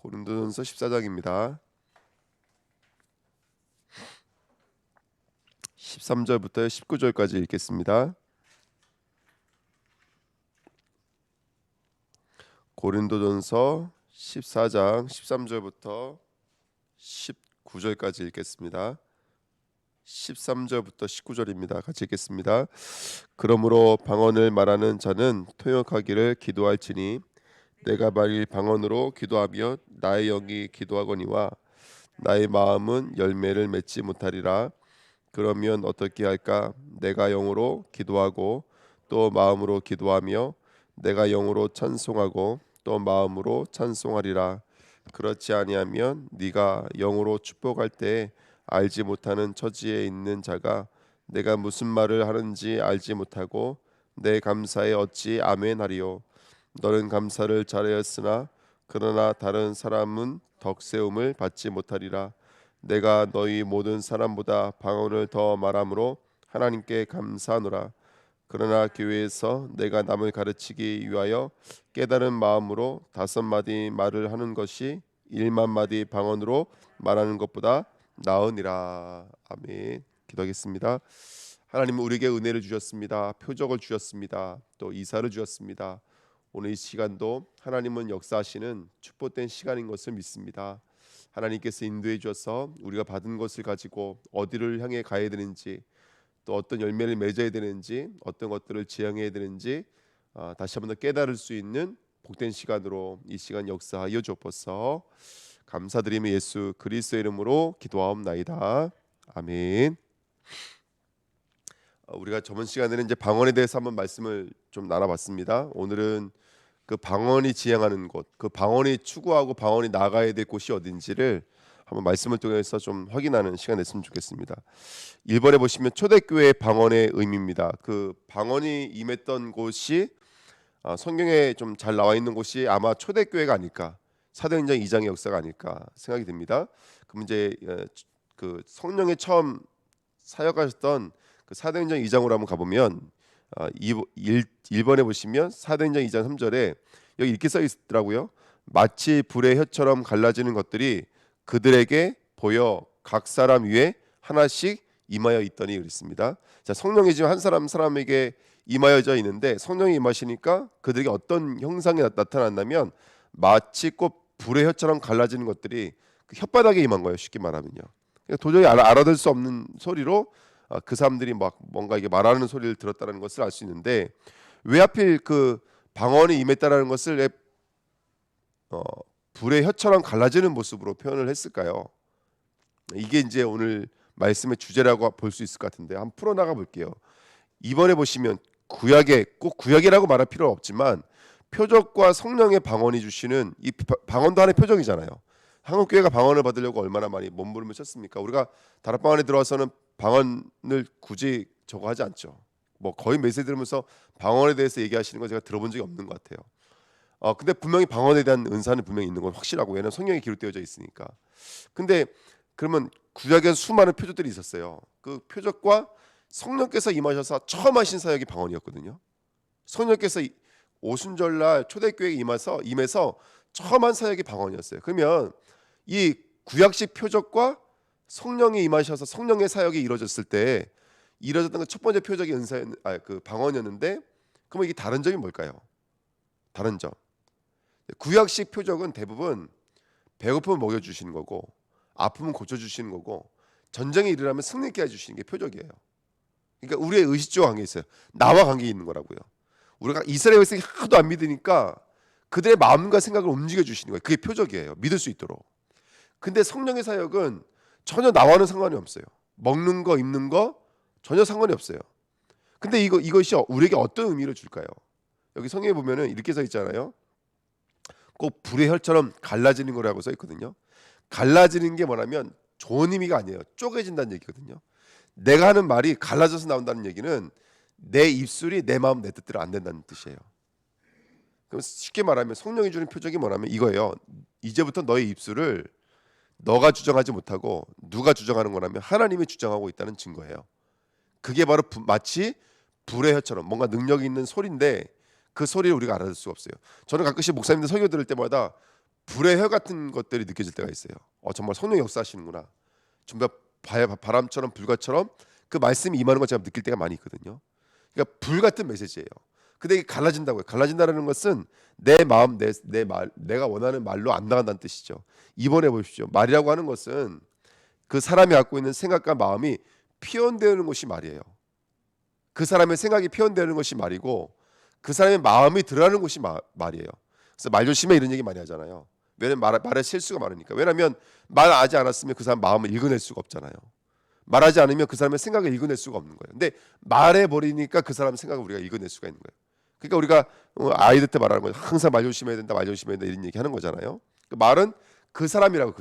고린도전서 14장입니다. 13절부터 19절까지 읽겠습니다. 고린도전서 14장 13절부터 19절까지 읽겠습니다. 13절부터 19절입니다. 같이 읽겠습니다. 그러므로 방언을 말하는 자는 통역하기를 기도할지니 내가 만일 방언으로 기도하며 나의 영이 기도하거니와 나의 마음은 열매를 맺지 못하리라. 그러면 어떻게 할까? 내가 영으로 기도하고 또 마음으로 기도하며 내가 영으로 찬송하고 또 마음으로 찬송하리라. 그렇지 아니하면 네가 영으로 축복할 때 알지 못하는 처지에 있는 자가 내가 무슨 말을 하는지 알지 못하고 내 감사에 어찌 아멘하리요. 너는 감사를 잘하였으나 그러나 다른 사람은 덕세움을 받지 못하리라. 내가 너희 모든 사람보다 방언을 더 말함으로 하나님께 감사하노라. 그러나 교회에서 내가 남을 가르치기 위하여 깨달은 마음으로 5마디 말을 하는 것이 1만 마디 방언으로 말하는 것보다 나으니라. 아멘. 기도하겠습니다. 하나님은 우리에게 은혜를 주셨습니다. 표적을 주셨습니다. 또 이사를 주셨습니다. 오늘 이 시간도 하나님은 역사하시는 축복된 시간인 것을 믿습니다. 하나님께서 인도해 주셔서 우리가 받은 것을 가지고 어디를 향해 가야 되는지, 또 어떤 열매를 맺어야 되는지, 어떤 것들을 지향해야 되는지 다시 한번 더 깨달을 수 있는 복된 시간으로 이 시간 역사하여 주옵소서. 감사드리며 예수 그리스도의 이름으로 기도하옵나이다. 아멘. 우리가 저번 시간에는 이제 방언에 대해서 한번 말씀을 좀 나눠봤습니다. 오늘은 그 방언이 지향하는 곳, 그 방언이 추구하고 방언이 나가야 될 곳이 어딘지를 한번 말씀을 통해서 좀 확인하는 시간 됐으면 좋겠습니다. 1번에 보시면 초대교회 방언의 의미입니다. 그 방언이 임했던 곳이 성경에 좀 잘 나와 있는 곳이 아마 초대교회가 아닐까, 사도행전 2장의 역사가 아닐까 생각이 듭니다. 그럼 이제 그 성령의 처음 사역하셨던 그 사도행전 2장으로 한번 가보면 1번에 보시면 사도행전 2장 3절에 여기 이렇게 써 있더라고요. 마치 불의 혀처럼 갈라지는 것들이 그들에게 보여 각 사람 위에 하나씩 임하여 있더니 그랬습니다. 자, 성령이 지금 한 사람에게 임하여져 있는데 성령이 임하시니까 그들에게 어떤 형상이 나타난다면 마치 꼭 불의 혀처럼 갈라지는 것들이 그 혓바닥에 임한 거예요. 쉽게 말하면요. 그러니까 도저히 알아들 수 없는 소리로 그 사람들이 막 뭔가 이게 말하는 소리를 들었다는 것을 알 수 있는데, 왜 하필 그 방언이 임했다라는 것을 불의 혀처럼 갈라지는 모습으로 표현을 했을까요? 이게 이제 오늘 말씀의 주제라고 볼 수 있을 것 같은데 한번 풀어나가 볼게요. 이번에 보시면 구약에 꼭 구약이라고 말할 필요 없지만 표적과 성령의 방언이 주시는 이 방언도 하나의 표적이잖아요. 한국교회가 방언을 받으려고 얼마나 많이 몸부림을 쳤습니까? 우리가 다락방 안에 들어와서는 방언을 굳이 저거 하지 않죠. 뭐 거의 메시지 들으면서 방언에 대해서 얘기하시는 거 제가 들어본 적이 없는 것 같아요. 근데 분명히 방언에 대한 은사는 분명히 있는 건 확실하고, 왜냐하면 성경에 기록되어져 있으니까. 근데 그러면 구약에 수많은 표적들이 있었어요. 그 표적과 성령께서 임하셔서 처음 하신 사역이 방언이었거든요. 성령께서 오순절날 초대교회에 임해서 처음 한 사역이 방언이었어요. 그러면 이 구약식 표적과 성령이 임하셔서 성령의 사역이 이루어졌을 때 이루어졌던 첫 번째 표적이 그 방언이었는데, 그러면 이게 다른 점이 뭘까요? 다른 점. 구약식 표적은 대부분 배고프면 먹여주시는 거고, 아프면 고쳐주시는 거고, 전쟁에 일어나면 승리 있게 해주시는 게 표적이에요. 그러니까 우리의 의식주와 관계 있어요. 나와 관계 있는 거라고요. 우리가 이스라엘 백성이 하도 안 믿으니까 그들의 마음과 생각을 움직여 주시는 거예요. 그게 표적이에요. 믿을 수 있도록. 근데 성령의 사역은 전혀 나와는 상관이 없어요. 먹는 거 입는 거 전혀 상관이 없어요. 근데 이것이 우리에게 어떤 의미를 줄까요? 여기 성경에 보면은 이렇게 써 있잖아요. 꼭 불의 혈처럼 갈라지는 거라고 써 있거든요. 갈라지는 게 뭐냐면 좋은 의미가 아니에요. 쪼개진다는 얘기거든요. 내가 하는 말이 갈라져서 나온다는 얘기는 내 입술이 내 마음 내 뜻대로 안 된다는 뜻이에요. 그럼 쉽게 말하면 성령이 주는 표적이 뭐냐면 이거예요. 이제부터 너의 입술을 너가 주장하지 못하고 누가 주장하는 거냐면 하나님이 주장하고 있다는 증거예요. 그게 바로 마치 불의 혀처럼 뭔가 능력이 있는 소리인데 그 소리를 우리가 알아들 수가 없어요. 저는 가끔씩 목사님들 설교 들을 때마다 불의 혀 같은 것들이 느껴질 때가 있어요. 정말 성령 역사하시는구나. 정말 바람처럼 불과처럼 그 말씀이 임하는 걸 제가 느낄 때가 많이 있거든요. 그러니까 불 같은 메시지예요. 근데 이게 갈라진다고요. 갈라진다는 것은 내 마음, 내 말, 내가 원하는 말로 안 나간다는 뜻이죠. 이번에 보십시오. 말이라고 하는 것은 그 사람이 갖고 있는 생각과 마음이 표현되는 것이 말이에요. 그 사람의 생각이 표현되는 것이 말이고 그 사람의 마음이 드러나는 것이 말이에요. 그래서 말 조심해 이런 얘기 많이 하잖아요. 왜냐면 말에 실수가 많으니까. 왜냐하면 말하지 않았으면 그 사람 마음을 읽어낼 수가 없잖아요. 말하지 않으면 그 사람의 생각을 읽어낼 수가 없는 거예요. 근데 말해버리니까 그 사람의 생각을 우리가 읽어낼 수가 있는 거예요. 그러니까 우리가 아이들한테 말하는 거죠. 항상 말 조심해야 된다, 말 조심해야 된다 이런 얘기 하는 거잖아요. 그 말은 그 사람이라고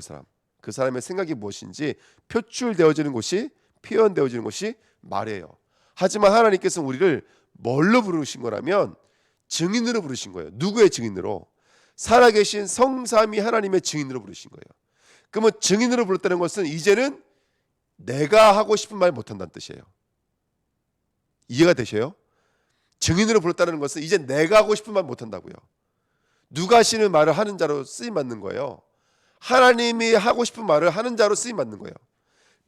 그 사람의 생각이 무엇인지 표출되어지는 것이 표현되어지는 것이 말이에요. 하지만 하나님께서는 우리를 뭘로 부르신 거라면 증인으로 부르신 거예요. 누구의 증인으로? 살아계신 성삼위 하나님의 증인으로 부르신 거예요. 그러면 증인으로 불렀다는 것은 이제는 내가 하고 싶은 말 못한다는 뜻이에요. 이해가 되셔요? 증인으로 불렀다는 것은 이제 내가 하고 싶은 말 못한다고요. 누가 하시는 말을 하는 자로 쓰임 받는 거예요. 하나님이 하고 싶은 말을 하는 자로 쓰임 받는 거예요.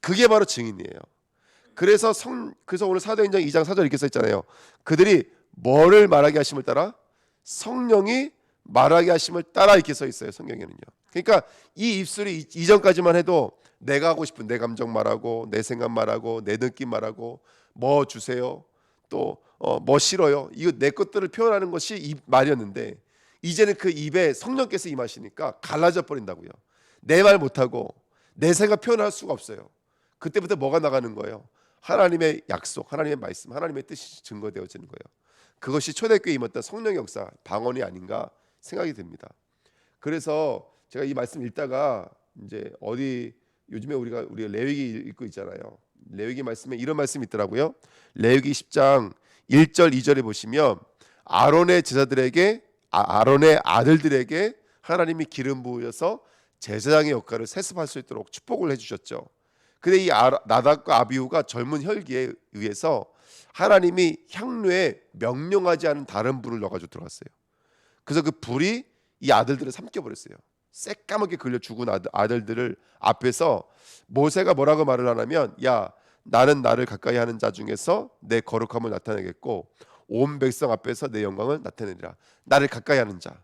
그게 바로 증인이에요. 그래서 오늘 사도행전 2장 4절 이렇게 써 있잖아요. 그들이 뭐를 말하게 하심을 따라 성령이 말하게 하심을 따라 이렇게 써 있어요. 성경에는요. 그러니까 이 입술이 이전까지만 해도 내가 하고 싶은 내 감정 말하고 내 생각 말하고 내 느낌 말하고 뭐 주세요. 또 뭐 싫어요. 이거 내 것들을 표현하는 것이 입 말이었는데 이제는 그 입에 성령께서 임하시니까 갈라져 버린다고요. 내 말 못하고 내 생각 표현할 수가 없어요. 그때부터 뭐가 나가는 거예요? 하나님의 약속, 하나님의 말씀, 하나님의 뜻이 증거되어지는 거예요. 그것이 초대교회에 임했던 성령의 역사, 방언이 아닌가 생각이 듭니다. 그래서 제가 이 말씀 읽다가 이제 요즘에 우리가 레위기 읽고 있잖아요. 레위기 말씀에 이런 말씀이 있더라고요. 레위기 10장 1절 2절에 보시면 아론의 제자들에게 아론의 아들들에게 하나님이 기름 부으셔서 제사장의 역할을 세습할 수 있도록 축복을 해주셨죠. 근데 이 나답과 아비후가 젊은 혈기에 의해서 하나님이 향로에 명령하지 않은 다른 불을 넣어가지고 들어갔어요. 그래서 그 불이 이 아들들을 삼켜버렸어요. 새까맣게 걸려 죽은 아들들을 앞에서 모세가 뭐라고 말을 하냐면, 야, 나는 나를 가까이 하는 자 중에서 내 거룩함을 나타내겠고 온 백성 앞에서 내 영광을 나타내리라. 나를 가까이 하는 자,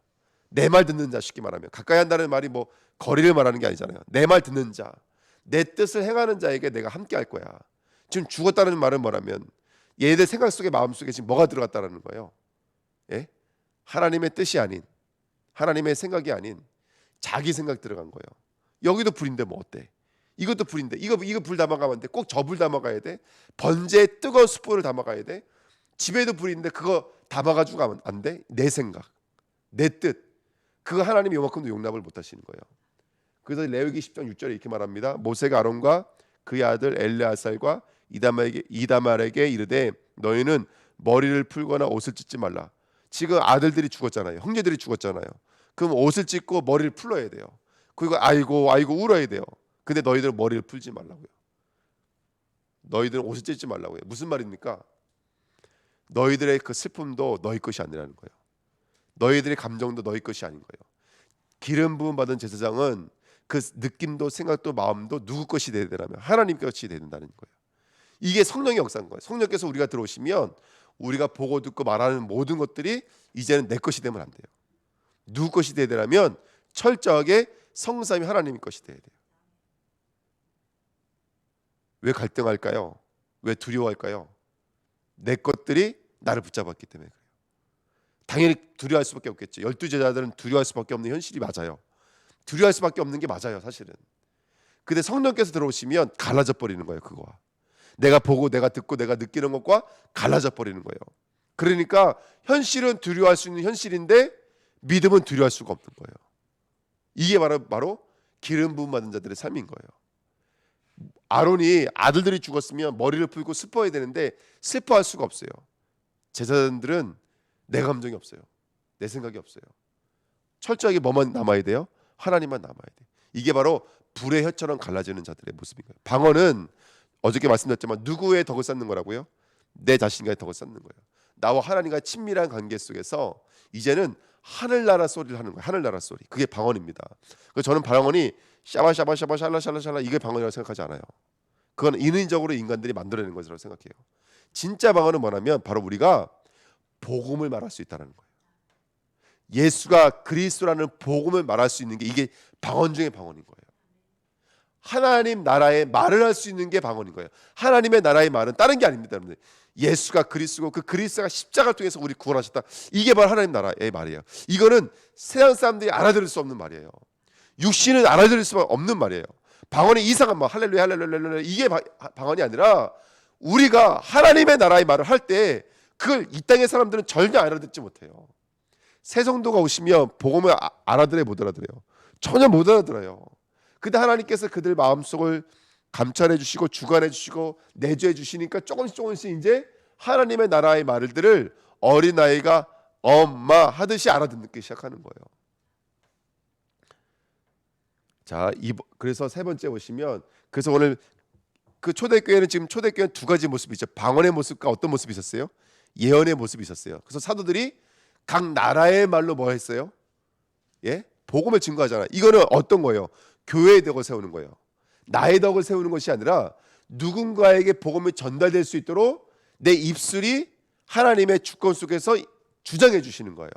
내 말 듣는 자, 쉽게 말하면 가까이 한다는 말이 뭐 거리를 말하는 게 아니잖아요. 내 말 듣는 자, 내 뜻을 행하는 자에게 내가 함께 할 거야. 지금 죽었다는 말은 뭐라면 얘들 생각 속에 마음 속에 지금 뭐가 들어갔다라는 거예요. 예? 하나님의 뜻이 아닌, 하나님의 생각이 아닌 자기 생각 들어간 거예요. 여기도 불인데 뭐 어때? 이것도 불인데 이거 불 담아가면 돼. 꼭 저 불 담아가야 돼. 번제에 뜨거운 숯불을 담아가야 돼. 집에도 불인데 그거 담아가지고 가면 안 돼. 내 생각, 내 뜻, 그거 하나님이 요만큼도 용납을 못 하시는 거예요. 그래서 레위기 10장 6절에 이렇게 말합니다. 모세가 아론과 그의 아들 엘레아살과 이다말에게 이르되 너희는 머리를 풀거나 옷을 찢지 말라. 지금 아들들이 죽었잖아요. 형제들이 죽었잖아요. 그럼 옷을 찢고 머리를 풀어야 돼요. 그리고 아이고 울어야 돼요. 근데 너희들은 머리를 풀지 말라고요. 너희들은 옷을 찢지 말라고요. 무슨 말입니까? 너희들의 그 슬픔도 너희 것이 아니라는 거예요. 너희들의 감정도 너희 것이 아닌 거예요. 기름 부음 받은 제사장은 그 느낌도 생각도 마음도 누구 것이 되야 되냐면 하나님 것이 되야 된다는 거예요. 이게 성령의 역사인 거예요. 성령께서 우리가 들어오시면 우리가 보고 듣고 말하는 모든 것들이 이제는 내 것이 되면 안 돼요. 누구 것이 되야 되냐면 철저하게 성삼위 하나님의 것이 돼야 돼요. 왜 갈등할까요? 왜 두려워할까요? 내 것들이 나를 붙잡았기 때문에 그래요. 당연히 두려워할 수밖에 없겠죠. 12제자들은 두려워할 수밖에 없는 현실이 맞아요. 두려워할 수밖에 없는 게 맞아요, 사실은. 근데 성령께서 들어오시면 갈라져 버리는 거예요, 그거와. 내가 보고 내가 듣고 내가 느끼는 것과 갈라져 버리는 거예요. 그러니까 현실은 두려워할 수 있는 현실인데 믿음은 두려워할 수가 없는 거예요. 이게 바로 기름 부음 받은 자들의 삶인 거예요. 아론이 아들들이 죽었으면 머리를 풀고 슬퍼해야 되는데 슬퍼할 수가 없어요. 제사장들은 내 감정이 없어요. 내 생각이 없어요. 철저하게 뭐만 남아야 돼요? 하나님만 남아야 돼. 이게 바로 불의 혀처럼 갈라지는 자들의 모습인 거예요. 방언은 어저께 말씀드렸지만 누구의 덕을 쌓는 거라고요? 내 자신과의 덕을 쌓는 거예요. 나와 하나님과의 친밀한 관계 속에서 이제는 하늘나라 소리를 하는 거예요. 하늘나라 소리. 그게 방언입니다. 그래서 저는 방언이 샤바샤바샤바 샬라샬라샬라 이게 방언이라고 생각하지 않아요. 그건 인위적으로 인간들이 만들어내는 것이라고 생각해요. 진짜 방언은 뭐냐면 바로 우리가 복음을 말할 수 있다는 거예요. 예수가 그리스도라는 복음을 말할 수 있는 게 이게 방언 중에 방언인 거예요. 하나님 나라의 말을 할 수 있는 게 방언인 거예요. 하나님의 나라의 말은 다른 게 아닙니다, 여러분들. 예수가 그리스도고 그 그리스도가 십자가를 통해서 우리 구원하셨다. 이게 바로 하나님 나라의 말이에요. 이거는 세상 사람들이 알아들을 수 없는 말이에요. 육신은 알아들을 수 없는 말이에요. 방언이 이상한 말 할렐루야 할렐루야 이게 방언이 아니라 우리가 하나님의 나라의 말을 할 때 그걸 이 땅의 사람들은 전혀 알아듣지 못해요. 새 성도가 오시면 복음을 알아들어요, 못 알아들어요? 전혀 못 알아들어요. 근데 하나님께서 그들 마음속을 감찰해 주시고 주관해 주시고 내주해 주시니까 조금씩 이제 하나님의 나라의 말들을 어린아이가 엄마 하듯이 알아듣기 시작하는 거예요. 자, 그래서 세 번째 보시면, 그래서 오늘 그 초대교회는 지금 초대교회는 두 가지 모습이 있죠. 방언의 모습과 어떤 모습이 있었어요? 예언의 모습이 있었어요. 그래서 사도들이 각 나라의 말로 뭐 했어요? 예? 복음을 증거하잖아요. 이거는 어떤 거예요? 교회의 덕을 세우는 거예요. 나의 덕을 세우는 것이 아니라 누군가에게 복음이 전달될 수 있도록 내 입술이 하나님의 주권 속에서 주장해 주시는 거예요.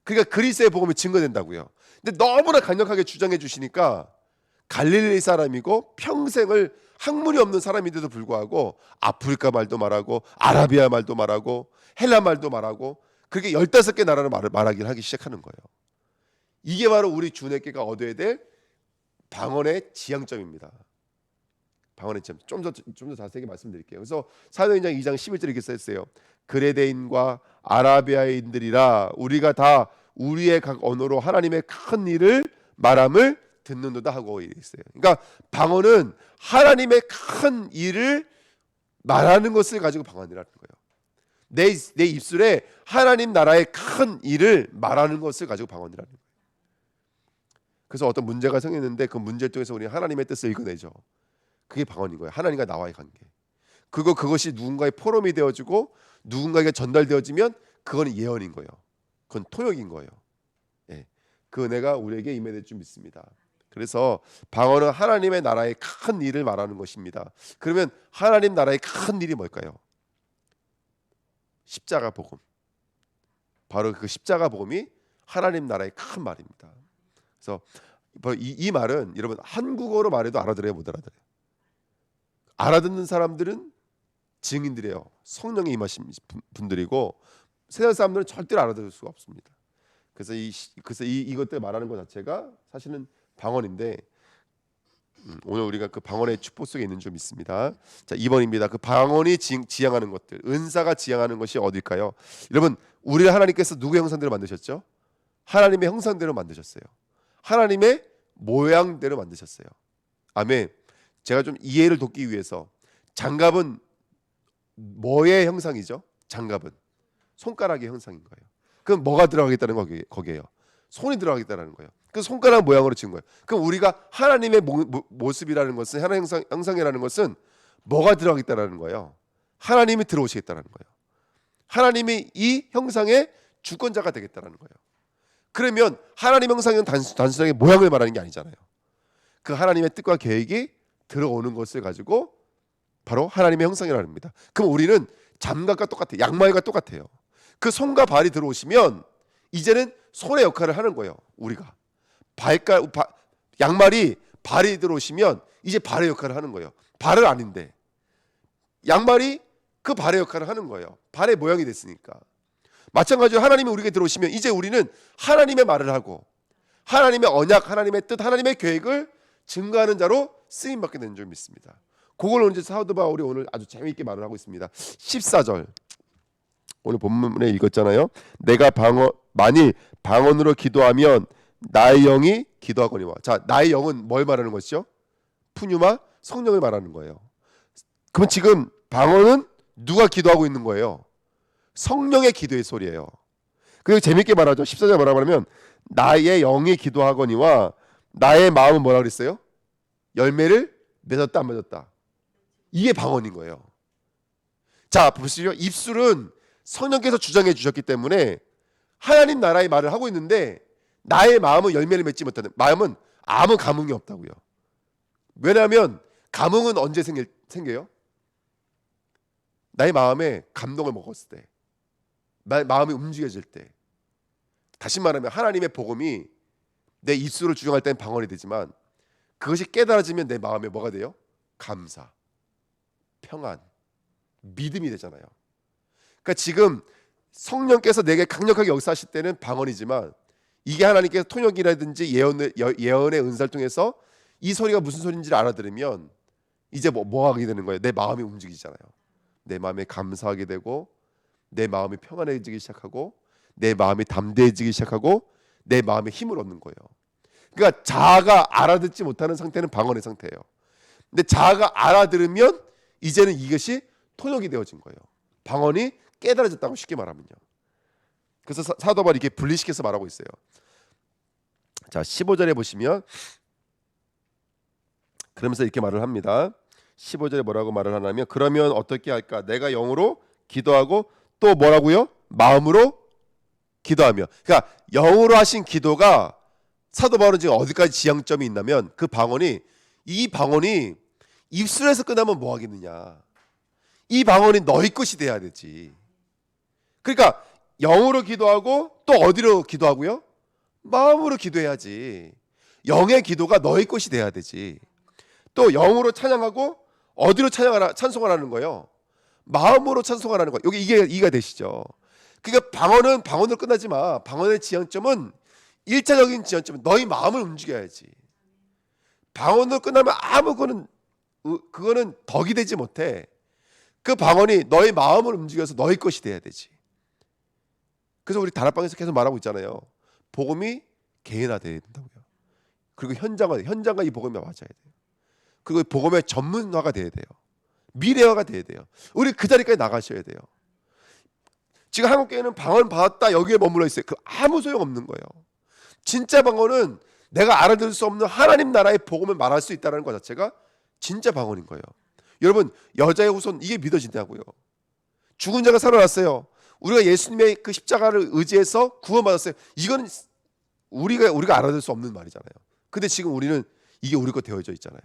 그러니까 그리스도의 복음이 증거된다고요. 근데 너무나 강력하게 주장해 주시니까 갈릴리 사람이고 평생을 학문이 없는 사람인데도 불구하고 아프리카 말도 말하고 아라비아 말도 말하고 헬라 말도 말하고 그렇게 15개 나라를 말하기를 하기 시작하는 거예요. 이게 바로 우리 주내교가 얻어야 될 방언의 지향점입니다. 방언의 지향. 좀 더 자세하게 말씀드릴게요. 그래서 사도행전 2장 11절에 이렇게 써있어요. 그레데인과 아라비아인들이라 우리가 다 우리의 각 언어로 하나님의 큰 일을 말함을 듣는도다 하고 있어요. 그러니까 방언은 하나님의 큰 일을 말하는 것을 가지고 방언이라는 거예요. 내 입술에 하나님 나라의 큰 일을 말하는 것을 가지고 방언이라는 거예요. 그래서 어떤 문제가 생겼는데 그 문제를 통해서 우리 하나님의 뜻을 읽어내죠. 그게 방언인 거예요. 하나님과 나와의 관계. 그것이 누군가의 포럼이 되어지고 누군가에게 전달되어지면 그건 예언인 거예요. 그건 통역인 거예요. 예, 그 은혜가 우리에게 임해될 줄 믿습니다. 그래서 방언은 하나님의 나라의 큰 일을 말하는 것입니다. 그러면 하나님 나라의 큰 일이 뭘까요? 십자가 복음. 바로 그 십자가 복음이 하나님 나라의 큰 말입니다. 그래서 이 말은 여러분 한국어로 말해도 알아들어요, 못 알아들어요? 알아듣는 사람들은 증인들이에요. 성령이 임하신 분들이고 세상 사람들은 절대로 알아들을 수가 없습니다. 그래서 이것들 말하는 것 자체가 사실은 방언인데 오늘 우리가 그 방언의 축복 속에 있는 줄 믿습니다. 자, 2번입니다. 그 방언이 지향하는 것들, 은사가 지향하는 것이 어딜까요? 여러분, 우리를 하나님께서 누구의 형상대로 만드셨죠? 하나님의 형상대로 만드셨어요. 하나님의 모양대로 만드셨어요. 아멘. 제가 좀 이해를 돕기 위해서 장갑은 뭐의 형상이죠? 장갑은 손가락의 형상인 거예요. 그럼 뭐가 들어가겠다는 거기에요? 손이 들어가겠다는 거예요. 그 손가락 모양으로 지은 거예요. 그럼 우리가 하나님의 모습이라는 것은 하나님 형상이라는 것은 뭐가 들어가겠다는 거예요? 하나님이 들어오시겠다는 거예요. 하나님이 이 형상의 주권자가 되겠다는 거예요. 그러면 하나님 형상은 단순하게 모양을 말하는 게 아니잖아요. 그 하나님의 뜻과 계획이 들어오는 것을 가지고 바로 하나님의 형상이라는 겁니다. 그럼 우리는 장갑과 똑같아요. 양말과 똑같아요. 그 손과 발이 들어오시면 이제는 손의 역할을 하는 거예요. 우리가 양말이 발이 들어오시면 이제 발의 역할을 하는 거예요. 발은 아닌데 양말이 그 발의 역할을 하는 거예요. 발의 모양이 됐으니까. 마찬가지로 하나님이 우리에게 들어오시면 이제 우리는 하나님의 말을 하고 하나님의 언약, 하나님의 뜻, 하나님의 계획을 증거하는 자로 쓰임받게 되는 줄 믿습니다. 그걸 오늘 사도 바울이 오늘 아주 재미있게 말을 하고 있습니다. 14절 오늘 본문에 읽었잖아요. 내가 만일 방언으로 기도하면 나의 영이 기도하거니와. 자, 나의 영은 뭘 말하는 것이죠? 푸뉴마 성령을 말하는 거예요. 그럼 지금 방언은 누가 기도하고 있는 거예요? 성령의 기도의 소리예요. 그리고 재밌게 말하죠. 14절 뭐라고 하냐면 나의 영이 기도하거니와 나의 마음은 뭐라 그랬어요? 열매를 맺었다 안 맺었다. 이게 방언인 거예요. 자, 보시죠. 입술은 성령께서 주장해 주셨기 때문에 하나님 나라의 말을 하고 있는데 나의 마음은 열매를 맺지 못하는, 마음은 아무 감흥이 없다고요. 왜냐하면 감흥은 언제 생겨요? 나의 마음에 감동을 먹었을 때, 나의 마음이 움직여질 때. 다시 말하면 하나님의 복음이 내 입술을 주장할 때는 방언이 되지만 그것이 깨달아지면 내 마음에 뭐가 돼요? 감사, 평안, 믿음이 되잖아요. 그러니까 지금 성령께서 내게 강력하게 역사하실 때는 방언이지만 이게 하나님께서 통역이라든지 예언의 은사를 통해서 이 소리가 무슨 소리인지를 알아들으면 이제 뭐 하게 되는 거예요? 내 마음이 움직이잖아요. 내 마음에 감사하게 되고, 내 마음이 평안해지기 시작하고, 내 마음이 담대해지기 시작하고, 내 마음에 힘을 얻는 거예요. 그러니까 자아가 알아듣지 못하는 상태는 방언의 상태예요. 근데 자아가 알아들으면 이제는 이것이 통역이 되어진 거예요. 방언이 깨달아졌다고 쉽게 말하면요. 그래서 사도 바울이 이렇게 분리시켜서 말하고 있어요. 자, 15절에 보시면 그러면서 이렇게 말을 합니다. 15절에 뭐라고 말을 하냐면, 그러면 어떻게 할까? 내가 영으로 기도하고 또 뭐라고요? 마음으로 기도하며. 그러니까 영으로 하신 기도가, 사도 바울은 지금 어디까지 지향점이 있냐면, 그 방언이, 이 방언이 입술에서 끝나면 뭐 하겠느냐? 이 방언이 너희 것이 돼야 되지. 그러니까 영으로 기도하고 또 어디로 기도하고요? 마음으로 기도해야지. 영의 기도가 너희 것이 돼야 되지. 또 영으로 찬양하고 어디로 찬송을 하는 거예요? 마음으로 찬송하라는 거예요. 여기 이게 이해가 되시죠? 그러니까 방언은 방언으로 끝나지 마. 방언의 지향점은, 1차적인 지향점은 너희 마음을 움직여야지. 방언으로 끝나면 그거는 덕이 되지 못해. 그 방언이 너희 마음을 움직여서 너희 것이 돼야 되지. 그래서 우리 다락방에서 계속 말하고 있잖아요. 복음이 개인화돼야 된다고요. 그리고 현장과 이 복음이 맞아야 돼요. 그리고 복음의 전문화가 돼야 돼요. 미래화가 돼야 돼요. 우리 그 자리까지 나가셔야 돼요. 지금 한국교회는 방언 받았다 여기에 머물러 있어요. 그 아무 소용 없는 거예요. 진짜 방언은 내가 알아들을 수 없는 하나님 나라의 복음을 말할 수 있다는 것 자체가 진짜 방언인 거예요. 여러분, 여자의 후손, 이게 믿어진다고요. 죽은 자가 살아났어요. 우리가 예수님의 그 십자가를 의지해서 구원받았어요. 이건 우리가 알아들을 수 없는 말이잖아요. 근데 지금 우리는 이게 우리 거 되어져 있잖아요.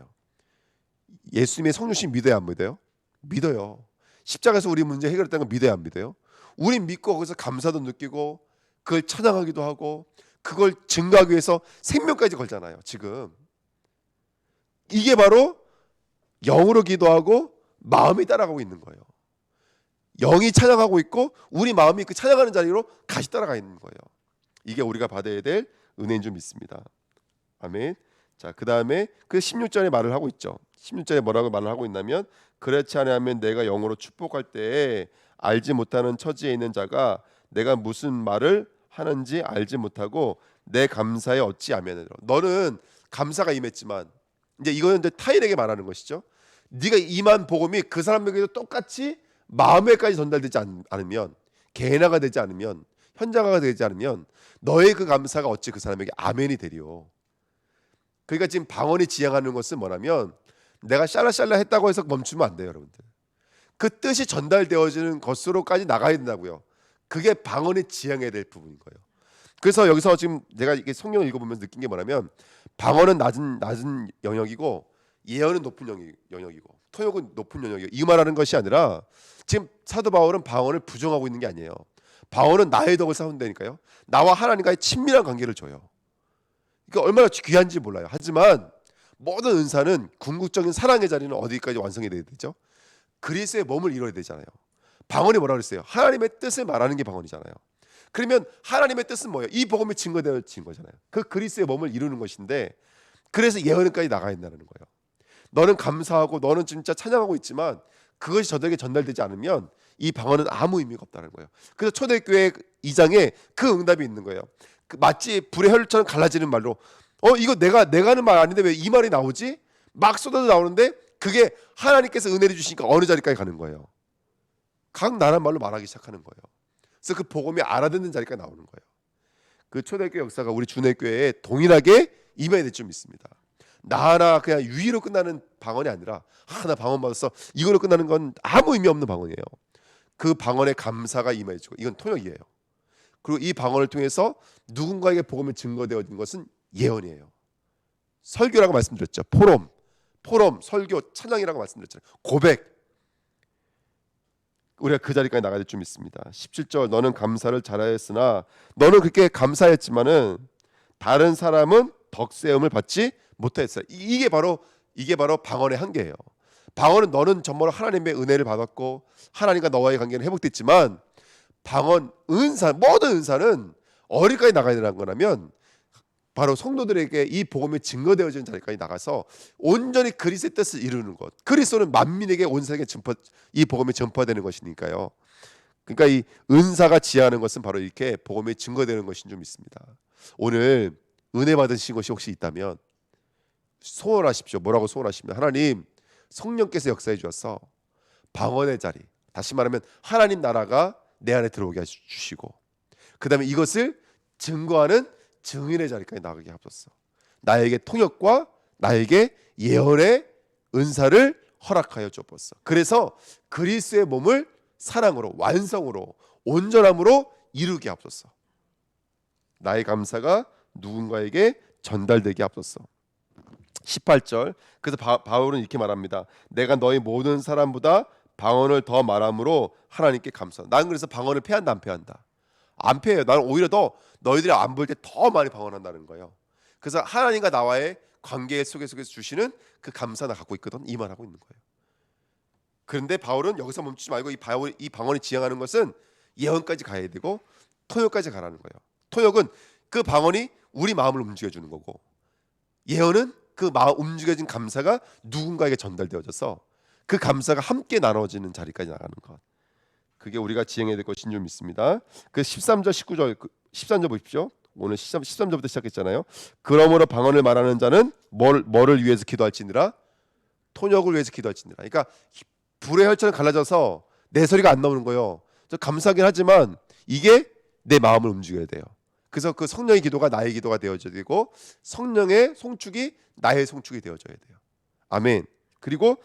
예수님의 성육신 믿어야 안 믿어요? 믿어요. 십자가에서 우리 문제 해결했다는 걸 믿어야 안 믿어요? 우린 믿고 거기서 감사도 느끼고 그걸 찬양하기도 하고 그걸 증거하기 위해서 생명까지 걸잖아요. 지금 이게 바로 영으로 기도하고 마음이 따라가고 있는 거예요. 영이 찬양하고 있고 우리 마음이 그 찬양하는 자리로 같이 따라가 있는 거예요. 이게 우리가 받아야 될 은혜인 줄 믿습니다. 아멘. 자, 그 다음에 그 16절에 말을 하고 있죠. 16절에 뭐라고 말을 하고 있냐면, 그렇지 않으면 내가 영으로 축복할 때에 알지 못하는 처지에 있는 자가 내가 무슨 말을 하는지 알지 못하고 내 감사에 어찌 아멘을. 너는 감사가 임했지만, 이제 이거는 이제 타인에게 말하는 것이죠. 네가 임한 복음이 그 사람에게도 똑같이 마음에까지 전달되지 않으면, 개인화가 되지 않으면, 현장화가 되지 않으면 너의 그 감사가 어찌 그 사람에게 아멘이 되리요. 그러니까 지금 방언이 지향하는 것은 뭐냐면, 내가 샬라샬라 했다고 해서 멈추면 안 돼요, 여러분들. 그 뜻이 전달되어지는 것으로까지 나가야 된다고요. 그게 방언이 지향해야 될 부분인 거예요. 그래서 여기서 지금 내가 이게 성경을 읽어보면서 느낀 게 뭐냐면, 방언은 낮은 영역이고 예언은 높은 영역이고 통역은 높은 영역이고, 이 말하는 것이 아니라 지금 사도 바울은 방언을 부정하고 있는 게 아니에요. 방언은 나의 덕을 쌓은다니까요. 나와 하나님과의 친밀한 관계를 줘요. 그러니까 얼마나 귀한지 몰라요. 하지만 모든 은사는 궁극적인 사랑의 자리는 어디까지 완성이 돼야 되죠? 그리스도의 몸을 이뤄야 되잖아요. 방언이 뭐라 그랬어요? 하나님의 뜻을 말하는 게 방언이잖아요. 그러면 하나님의 뜻은 뭐예요? 이 복음이 증거되어진 거잖아요. 그 그리스도의 몸을 이루는 것인데, 그래서 예언까지 나가야 된다는 거예요. 너는 감사하고 너는 진짜 찬양하고 있지만 그것이 저들에게 전달되지 않으면 이 방언은 아무 의미가 없다는 거예요. 그래서 초대교회 2장에 그 응답이 있는 거예요. 마치 불의 혈처럼 갈라지는 말로, 이거 내가 하는 말 아닌데 왜 이 말이 나오지? 막 쏟아져 나오는데 그게 하나님께서 은혜를 주시니까 어느 자리까지 가는 거예요. 각 나란 말로 말하기 시작하는 거예요. 그래서 그 복음이 알아듣는 자리까지 나오는 거예요. 그 초대교회 역사가 우리 주내교회에 동일하게 임해야 될 줄 믿습니다. 나 하나 그냥 유의로 끝나는 방언이 아니라, 나 방언 받았어, 이걸로 끝나는 건 아무 의미 없는 방언이에요. 그 방언에 감사가 임해지고, 이건 통역이에요. 그리고 이 방언을 통해서 누군가에게 복음이 증거되어진 것은 예언이에요. 설교라고 말씀드렸죠. 포럼, 설교, 찬양이라고 말씀드렸잖아요. 고백. 우리가 그 자리까지 나가야 될 줄 믿습니다. 17절 너는 감사를 잘하였으나 너는 그렇게 감사했지만은 다른 사람은 덕세움을 받지 못했어요. 이게 바로 방언의 한계예요. 방언은 너는 정말 하나님의 은혜를 받았고 하나님과 너와의 관계는 회복됐지만 방언, 은사, 모든 은사는 어디까지 나가야 되는 거냐면 바로 성도들에게 이 복음이 증거되어지는 자리까지 나가서 온전히 그리스도의 뜻을 이루는 것. 그리스도는 만민에게 온 세계에 이 복음이 전파되는 것이니까요. 그러니까 이 은사가 지향하는 것은 바로 이렇게 복음이 증거되는 것인 줄 믿습니다. 오늘 은혜 받으신 것이 혹시 있다면 소원하십시오. 뭐라고 소원하시면 하나님 성령께서 역사해 주셔서 방언의 자리, 다시 말하면 하나님 나라가 내 안에 들어오게 해주시고 그 다음에 이것을 증거하는 증인의 자리까지 나가게 하옵소서. 나에게 통역과 나에게 예언의 은사를 허락하여 주옵소서. 그래서 그리스도의 몸을 사랑으로 완성으로 온전함으로 이루게 하옵소서. 나의 감사가 누군가에게 전달되게 하옵소서. 18절 그래서 바울은 이렇게 말합니다. 내가 너희 모든 사람보다 방언을 더 말함으로 하나님께 감사. 나는 그래서 방언을 패한다 안 패한다? 안 패해요. 나는 오히려 더 너희들이 안 볼 때 더 많이 방언한다는 거예요. 그래서 하나님과 나와의 관계 속에서 주시는 그 감사나 갖고 있거든. 이 말하고 있는 거예요. 그런데 바울은 여기서 멈추지 말고 이 방언이 지향하는 것은 예언까지 가야 되고 통역까지 가라는 거예요. 통역은 그 방언이 우리 마음을 움직여주는 거고 예언은 그 마음 움직여진 감사가 누군가에게 전달되어져서 그 감사가 함께 나눠지는 자리까지 나가는 것. 그게 우리가 지행해야 될 것인 줄 믿습니다. 그 13절 19절 13절 보십시오. 오늘 13절부터 시작했잖아요. 그러므로 방언을 말하는 자는 뭐를 위해서 기도할지니라 통역을 위해서 기도할지니라. 그러니까 불의 혈처럼 갈라져서 내 소리가 안 나오는 거예요. 저 감사하긴 하지만 이게 내 마음을 움직여야 돼요. 그래서 그 성령의 기도가 나의 기도가 되어져야 되고 성령의 송축이 나의 송축이 되어져야 돼요. 아멘. 그리고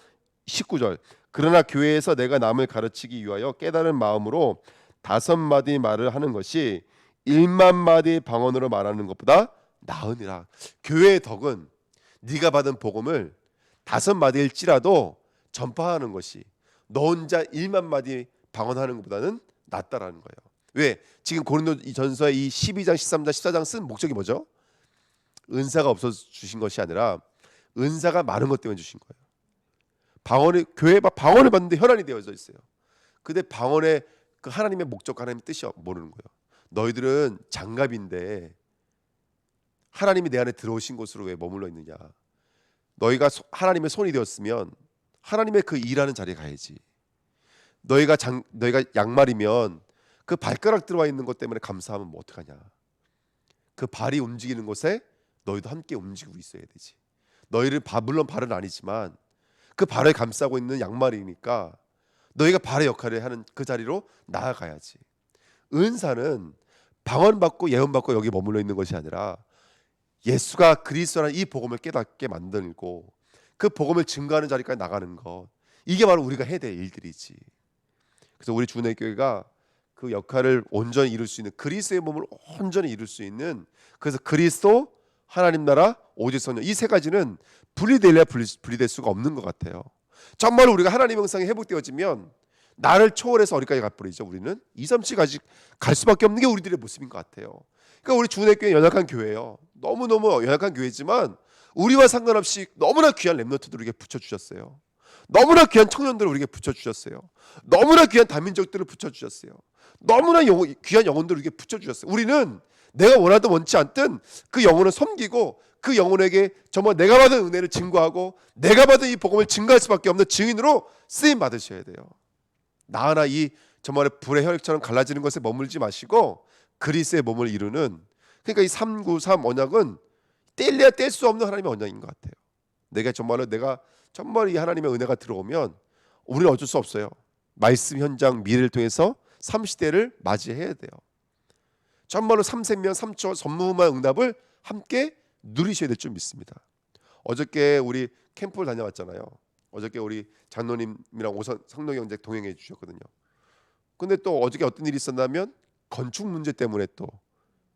19절 그러나 교회에서 내가 남을 가르치기 위하여 깨달은 마음으로 5마디 말을 하는 것이 1만 마디 방언으로 말하는 것보다 나으니라. 교회의 덕은 네가 받은 복음을 5마디일지라도 전파하는 것이 너 혼자 1만 마디 방언하는 것보다는 낫다라는 거예요. 왜? 지금 고린도전서의 이 12장, 13장, 14장 쓴 목적이 뭐죠? 은사가 없어서 주신 것이 아니라 은사가 많은 것 때문에 주신 거예요. 교회에 방언을 받는데 혈안이 되어져 있어요. 근데 방언의 그 하나님의 목적과 하나님의 뜻이 모르는 거예요. 너희들은 장갑인데 하나님이 내 안에 들어오신 곳으로 왜 머물러 있느냐? 너희가 하나님의 손이 되었으면 하나님의 그 일하는 자리에 가야지. 너희가 양말이면 그 발가락 들어와 있는 것 때문에 감사하면 뭐 어떡하냐? 그 발이 움직이는 곳에 너희도 함께 움직이고 있어야 되지. 너희는 물론 발은 아니지만 그 발을 감싸고 있는 양말이니까 너희가 발의 역할을 하는 그 자리로 나아가야지. 은사는 방언 받고 예언 받고 여기 머물러 있는 것이 아니라 예수가 그리스도라는 이 복음을 깨닫게 만들고 그 복음을 증거하는 자리까지 나가는 것. 이게 바로 우리가 해야 될 일들이지. 그래서 우리 주내교회가 그 역할을 온전히 이룰 수 있는 그리스도의 몸을 온전히 이룰 수 있는 그래서 그리스도 하나님 나라 오직 성령 이 세 가지는 분리될래야 분리될 수가 없는 것 같아요. 정말 우리가 하나님 형상이 회복되어지면 나를 초월해서 어디까지 가버리죠. 우리는 2, 3층까지 갈 수밖에 없는 게 우리들의 모습인 것 같아요. 그러니까 우리 주내교회 연약한 교회예요. 너무너무 연약한 교회지만 우리와 상관없이 너무나 귀한 렘넌트들 우리에게 붙여주셨어요. 너무나 귀한 청년들을 우리에게 붙여주셨어요. 너무나 귀한 다민족들을 붙여주셨어요. 너무나 귀한 영혼들을 우리에게 붙여주셨어요. 우리는 내가 원하든 원치 않든 그 영혼을 섬기고 그 영혼에게 정말 내가 받은 은혜를 증거하고 내가 받은 이 복음을 증거할 수밖에 없는 증인으로 쓰임 받으셔야 돼요. 나 하나 이 정말 불의 혈액처럼 갈라지는 것에 머물지 마시고 그리스도의 몸을 이루는 그러니까 이 393 언약은 뗄래야 뗄 수 없는 하나님의 언약인 것 같아요. 내가 정말 이 하나님의 은혜가 들어오면 우리는 어쩔 수 없어요. 말씀 현장 미래를 통해서 30대를 맞이해야 돼요. 정말로 3생명 3초 전무후무한 응답을 함께 누리셔야 될 줄 믿습니다. 어저께 우리 캠프를 다녀왔잖아요. 어저께 우리 장로님이랑 오선 성령 형제 동행해 주셨거든요. 근데 또 어저께 어떤 일이 있었냐면 건축 문제 때문에 또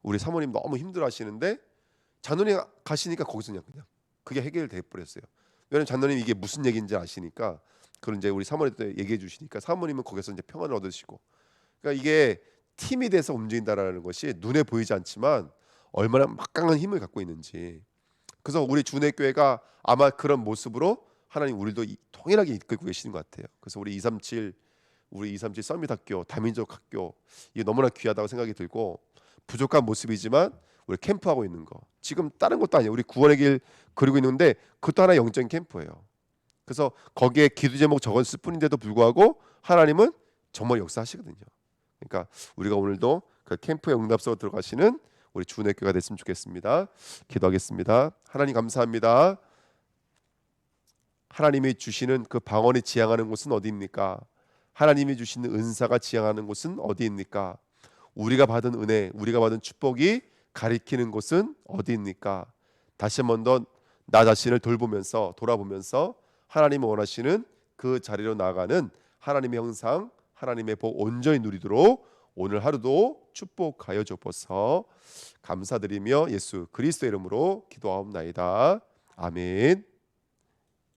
우리 사모님 너무 힘들어하시는데 장로님 가시니까 거기서 그냥 그게 해결돼 버렸어요. 왜냐면 장로님 이게 무슨 얘기인지 아시니까 그걸 이제 우리 사모님한테 얘기해 주시니까 사모님은 거기서 이제 평안을 얻으시고. 그러니까 이게 팀이 돼서 움직인다라는 것이 눈에 보이지 않지만 얼마나 막강한 힘을 갖고 있는지. 그래서 우리 주내 교회가 아마 그런 모습으로 하나님 우리도 통일하게 이끌고 계시는 것 같아요. 그래서 우리 237 서밋 학교 다민족 학교 이게 너무나 귀하다고 생각이 들고 부족한 모습이지만 우리 캠프하고 있는 거 지금 다른 것도 아니에요. 우리 구원의 길 그리고 있는데 그것도 하나 영적인 캠프예요. 그래서 거기에 기도 제목 적었을 뿐인데도 불구하고 하나님은 정말 역사하시거든요. 그러니까 우리가 오늘도 그 캠프의 응답소로 들어가시는 우리 주내교가 됐으면 좋겠습니다. 기도하겠습니다. 하나님 감사합니다. 하나님이 주시는 그 방언이 지향하는 곳은 어디입니까? 하나님이 주시는 은사가 지향하는 곳은 어디입니까? 우리가 받은 은혜, 우리가 받은 축복이 가리키는 곳은 어디입니까? 다시 한 번 더 나 자신을 돌아보면서 하나님이 원하시는 그 자리로 나아가는 하나님의 형상, 하나님의 복 온전히 누리도록 오늘 하루도 축복하여 주옵소서. 감사드리며 예수 그리스도 이름으로 기도하옵나이다. 아멘.